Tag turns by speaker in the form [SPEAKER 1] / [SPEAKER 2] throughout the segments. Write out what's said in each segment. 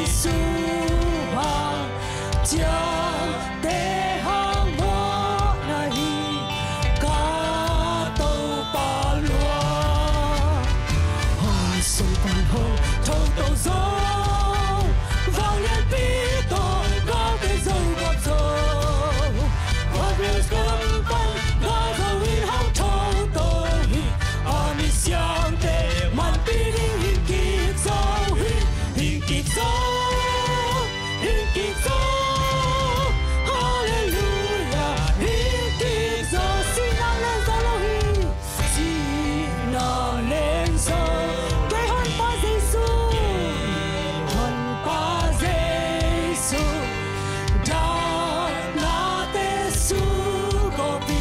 [SPEAKER 1] Giêsu hoàng chẳng thể hăng mô này cả tàu ba lúa hồi sông còn hông thâu tàu gió vang lên bi tổ có cái dâu ngọt dầu và biết cầm băng có dâu in hông thâu tàu ami siang te man pi hình kịp dâu hình kịp dâu hình kịp dâu hallelujah hình kịp dâu xin nâng lên dâu lâu hi xin nâng lên dâu cái hôn ba Giêsu hôn ba Giêsu đã là tê su có bi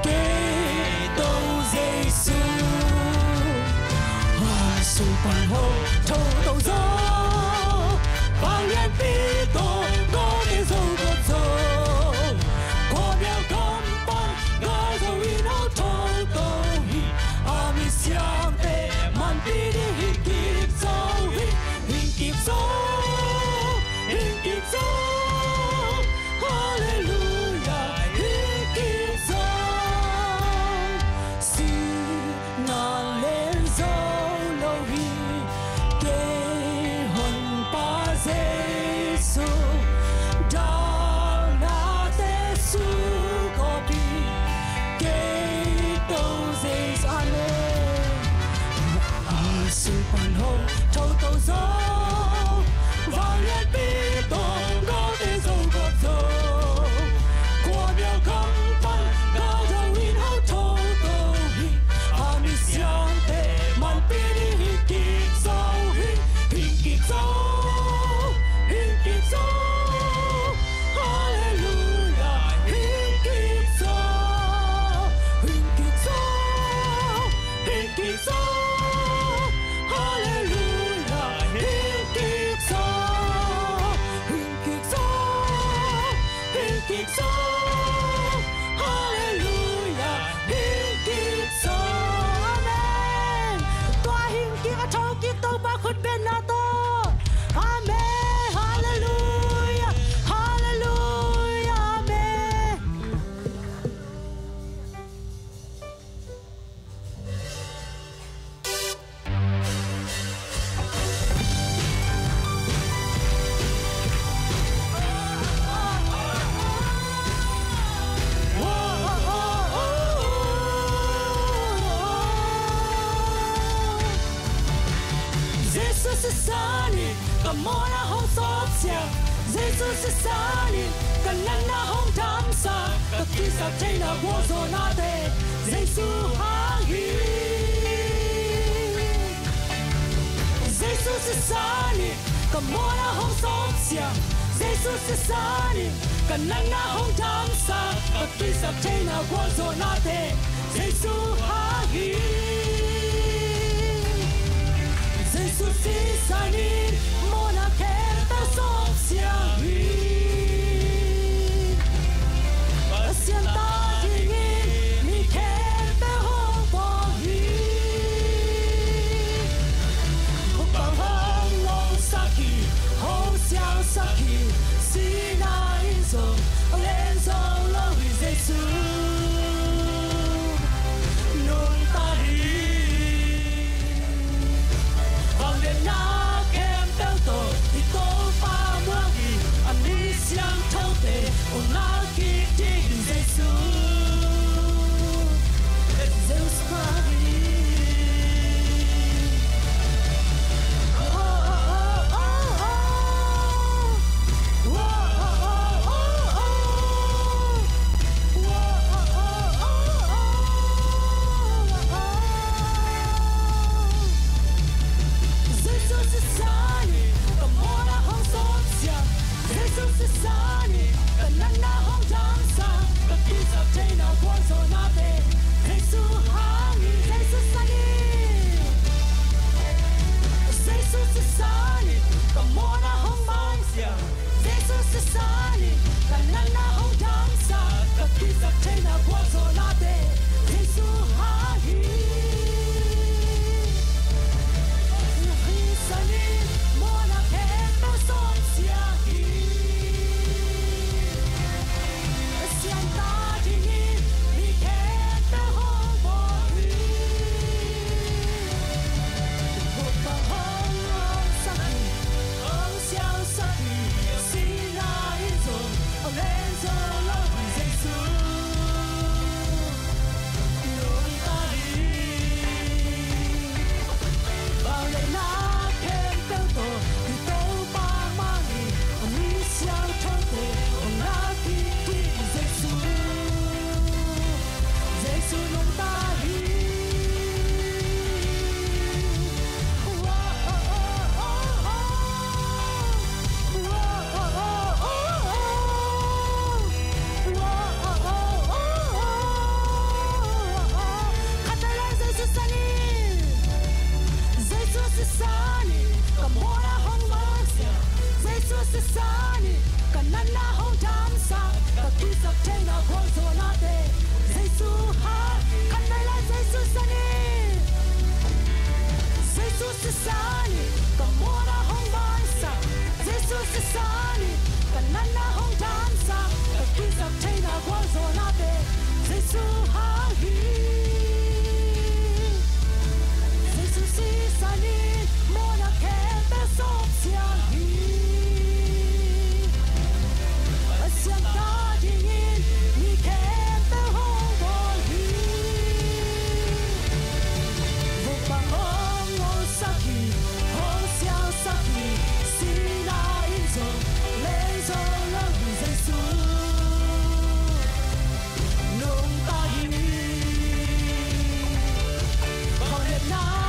[SPEAKER 1] cái tàu Giêsu hoa su pan hô thâu tàu gió vang lên bi tổ có cái dâu ngọt dầu qua đèo cầm băng ngã dâu in áo thâu tàu hi ami siang te man pi đi hình kịp dâu hình kịp dâu hình kịp dâu hallelujah hình kịp dâu xin ngàn lên dâu lâu hi cái hồn ba Giêsu đã là tê su có bi cái tàu Giêsu amen Giêsu pan hông thâu tàu gió vang lên bi tổ có tê dâu ngọt dầu qua đèo cầm băng cao dâu in áo thâu tàu hi ami siang te man pi đi hình kịp dâu hình kịp dâu hình kịp dâu hallelujah hình kịp dâu hình kịp dâu hình kịp dâu hallelujah hình kịp dâu hình kịp dâu hình kịp dâu hallelujah hình kịp dâu amen toa hình kịp ở trong kịp tàu ba khuất bên na to amen hallelujah hallelujah amen Giêsu sẽ xa đi, cả mô na hông xót xa. Giêsu sẽ xa đi, cả nắng na hông thắm xa. Cả khi sạc cháy na vô dồ na tê, Giêsu hang hi. Giêsu sẽ xa đi, cả mô na hông xót xa. Giêsu sẽ xa đi, cả nắng na hông thắm xa. Cả khi sạc cháy na vô dồ na tê, Giêsu hang hi. Giêsu si sa ni mo na khen ta sop sia hi và xiên ta thì nghi mi khen ta hong bo hi ho bằng hong long sa ki ho xiang sa ki si na in zo lên zo lo hi Giêsu nun ta hi sesani kamora hong masia Jesus sesani kanana hong damsa kakisak tena kwanzo nate Jesus ha kanala Jesus sani Jesus sesani kamora hong masia Jesus sesani kanana hong damsa kakisak tena kwanzo nate Jesus ha hi Sani mona kembe sopsia hi Asiang ta dingin ni kembe hongo hi Vupang hongo saki hong siang saki Sina inzo lenzo lang Jesu Nung ta hi Hong liệt na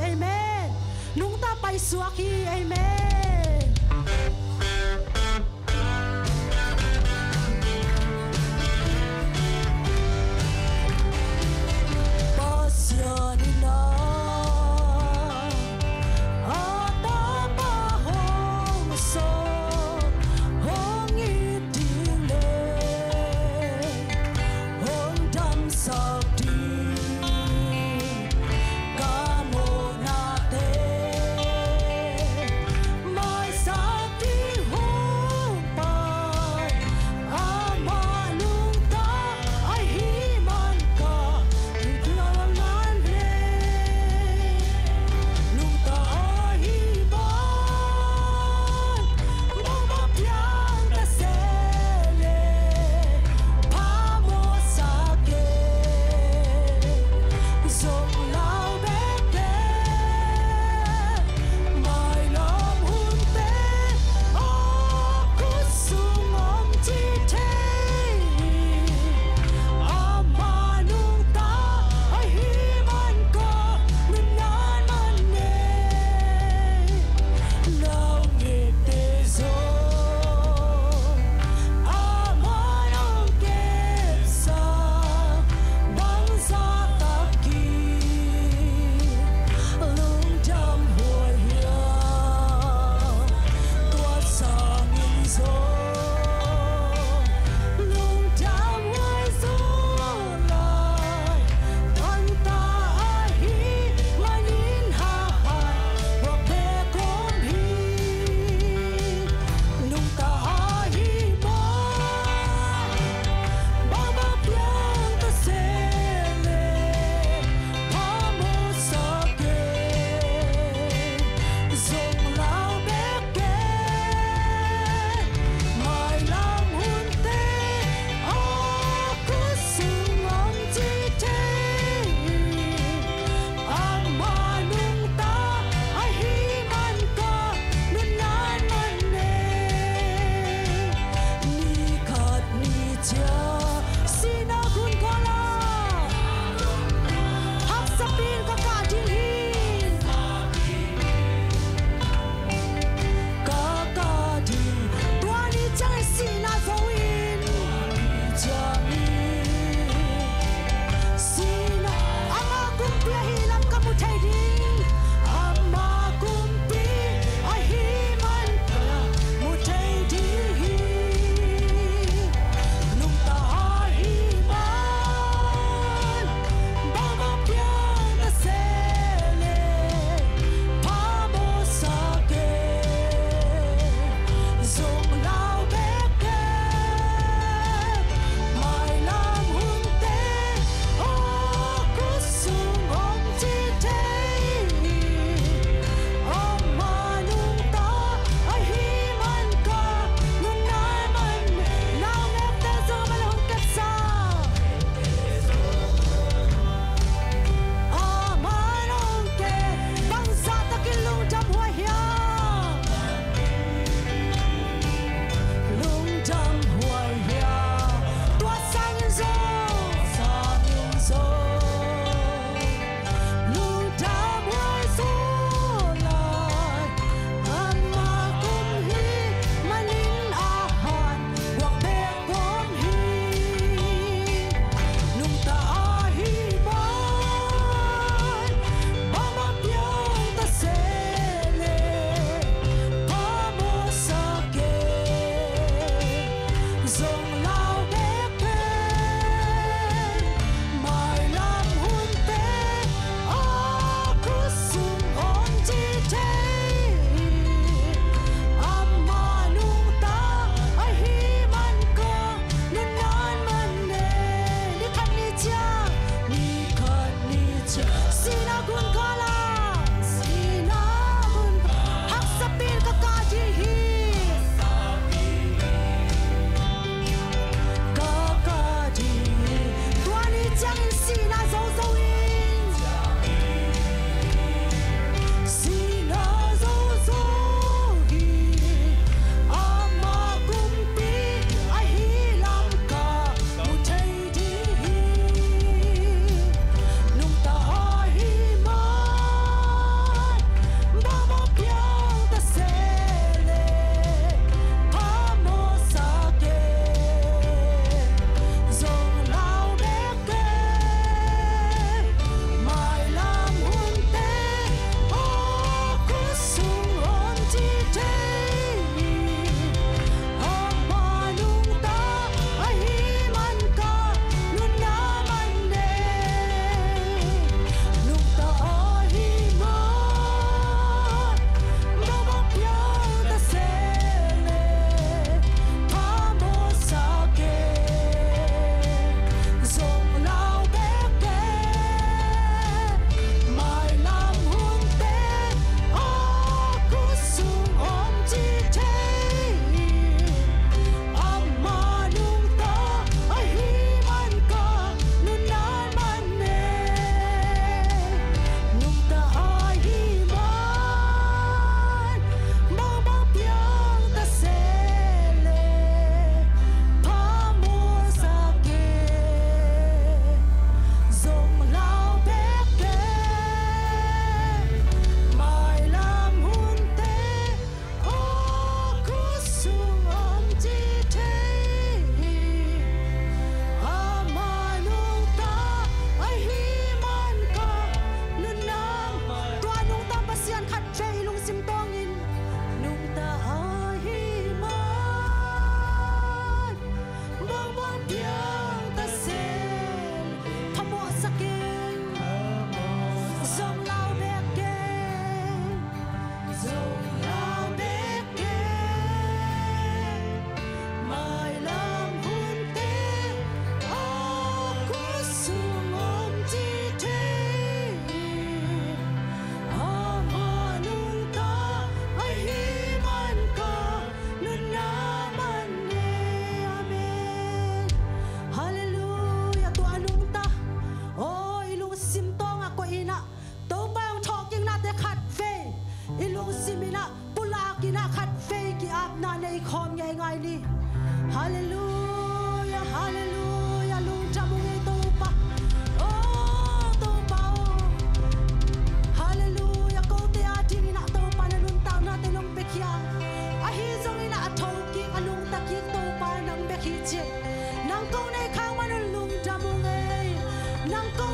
[SPEAKER 1] Amen. Nung ta pai suaki, amen. Pasianina atapa hong so hong itile hong dam sakti ma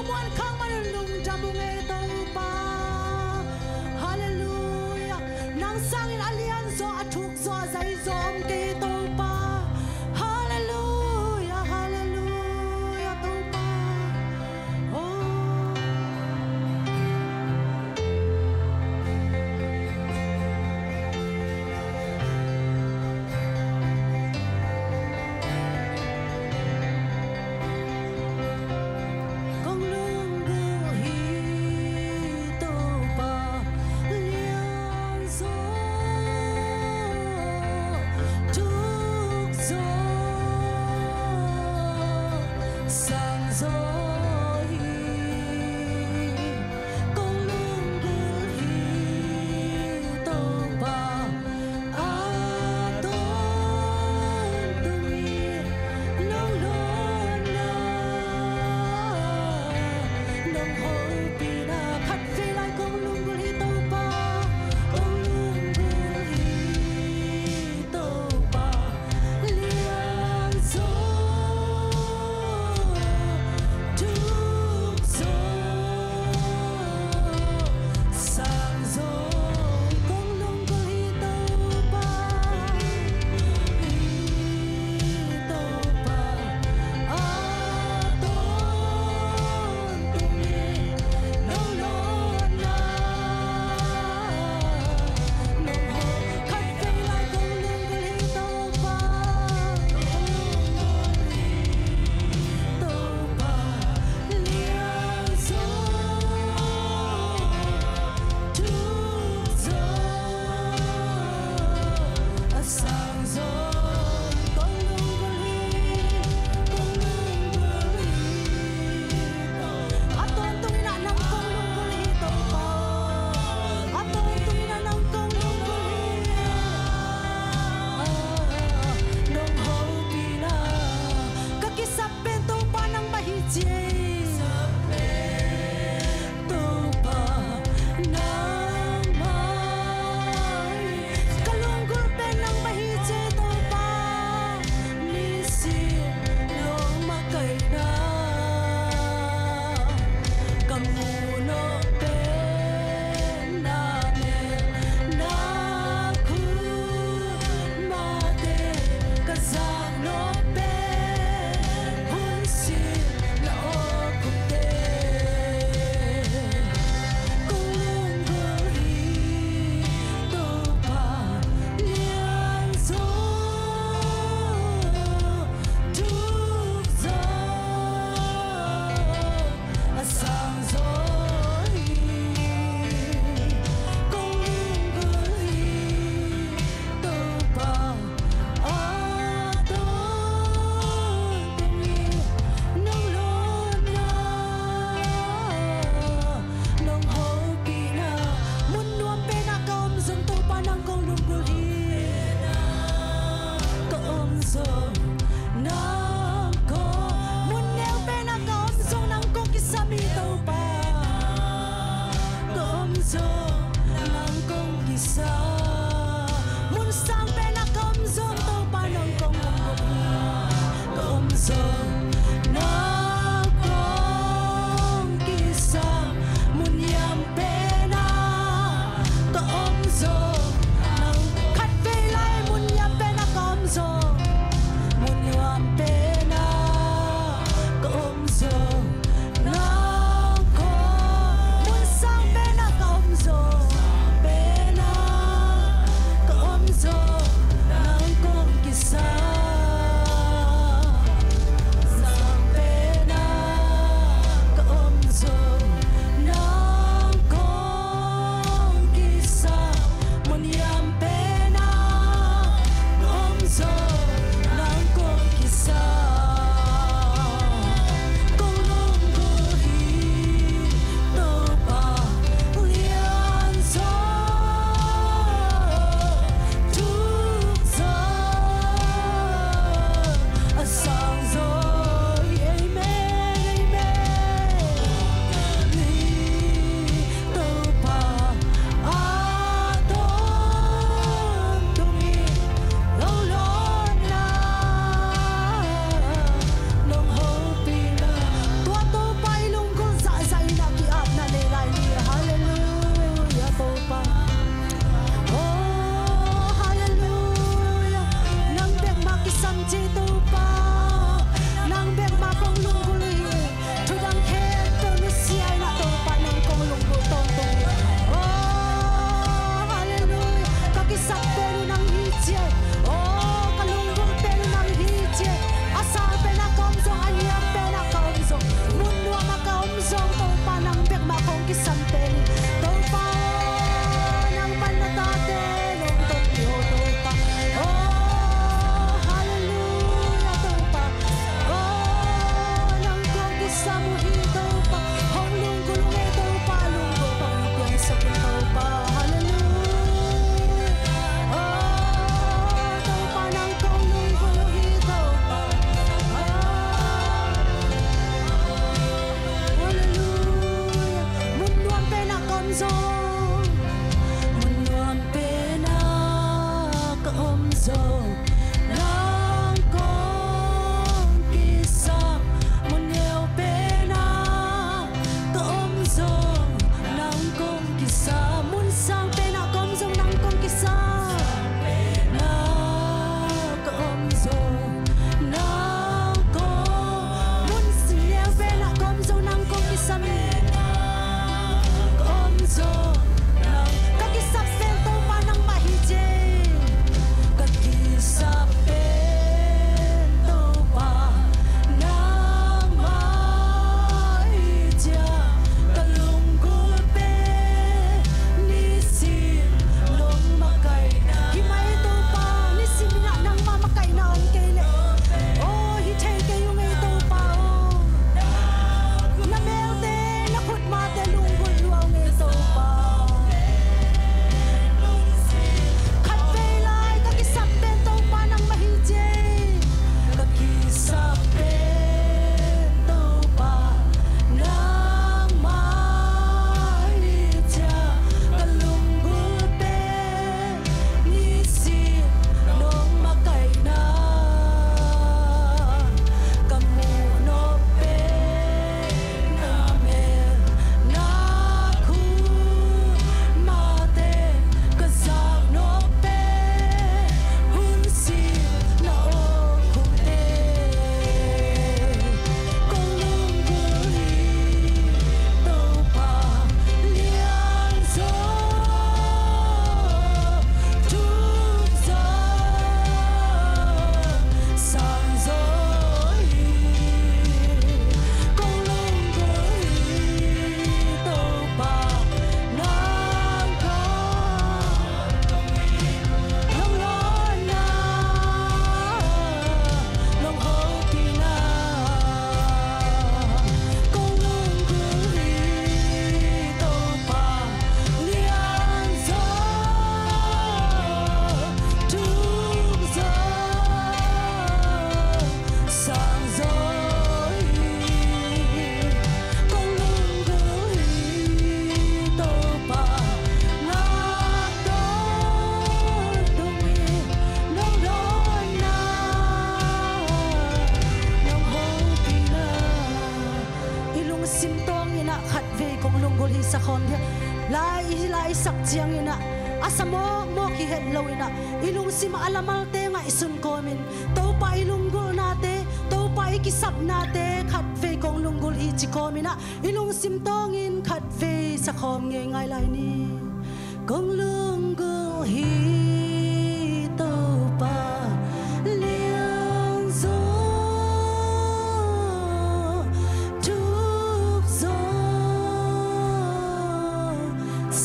[SPEAKER 1] muan khang man lung jamu nge to pa hallelujah nang sang in alian zo athuk zo zai zom ke to pa hallelujah hallelujah to pa so sampel to pa nang panatate nung tokyo to pa oh hallelujah to pa oh nang kogi sa muhito pa hong lunggulong ito pa lunggo pa yung sa to pa hallelujah oh to pa nang kong lunggulong ito pa lai sak chiang ina asamo mo ki het lo ina ilung sim alamal te nga isun komin to pa ilunggul nate to pa ikisap nate khat ve kong lunggul hi chi komina ilung sim tongin khat ve sa khom nge ngai lai ni kong lunggul hi to pa liang zo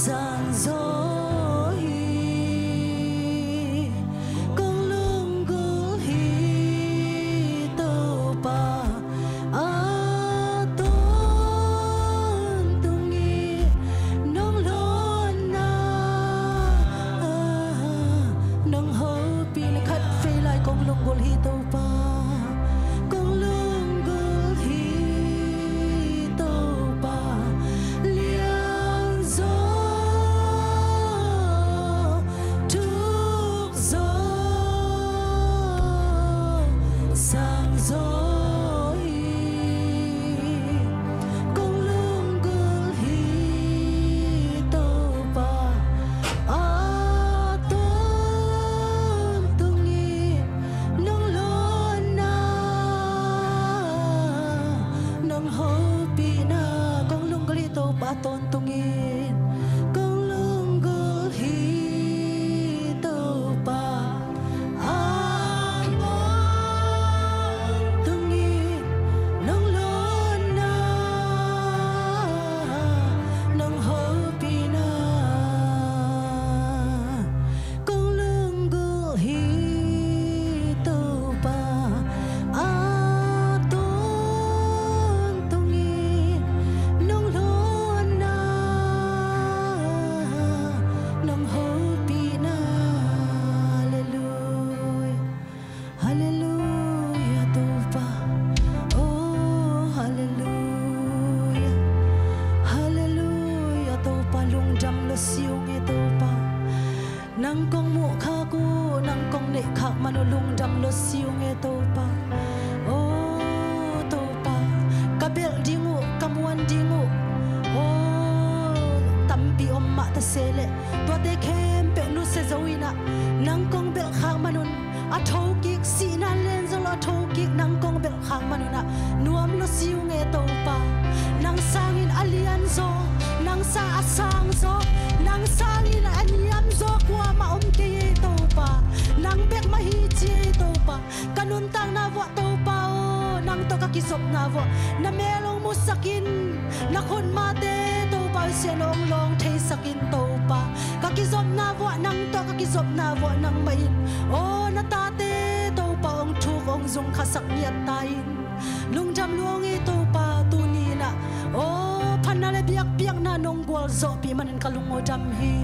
[SPEAKER 1] sang zo nang nang kong mu kha ku nang kong ne khak manulung dam lo siu nge to pa oh to pa kabel dingu kamuan dingu oh tampi omma ta sele to te kem pe nu se zoina nang kong bel khak manun a thau ki si na len zo lo thau ki nang kong bel khak manuna nuam lo siu nge to pa nang sangin alian zo nang sa asang zo nang sangin anyam zo kwa ma ke to pa nang bek ma hi chi to pa kanun tang na wa to pa o nang to ka kisop na wa na melong musakin na khon ma te to pa se long long thei sakin to pa ka kisop na wa nang to ka kisop na wa nang mai o na ta te to pa ong thu ong zung khasak niat tain lung jam luong e to pa tu ni na o panale biak na nong gol zo pi manin kalungo jam hi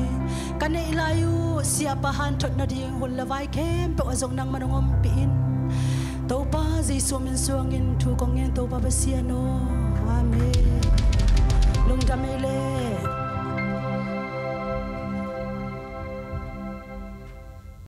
[SPEAKER 1] kane ilayu siapa han thot na ding hul lawai kem pe azong nang manongom pin to pa jesu min suangin thu kong en to pa basiano amen lung jam ele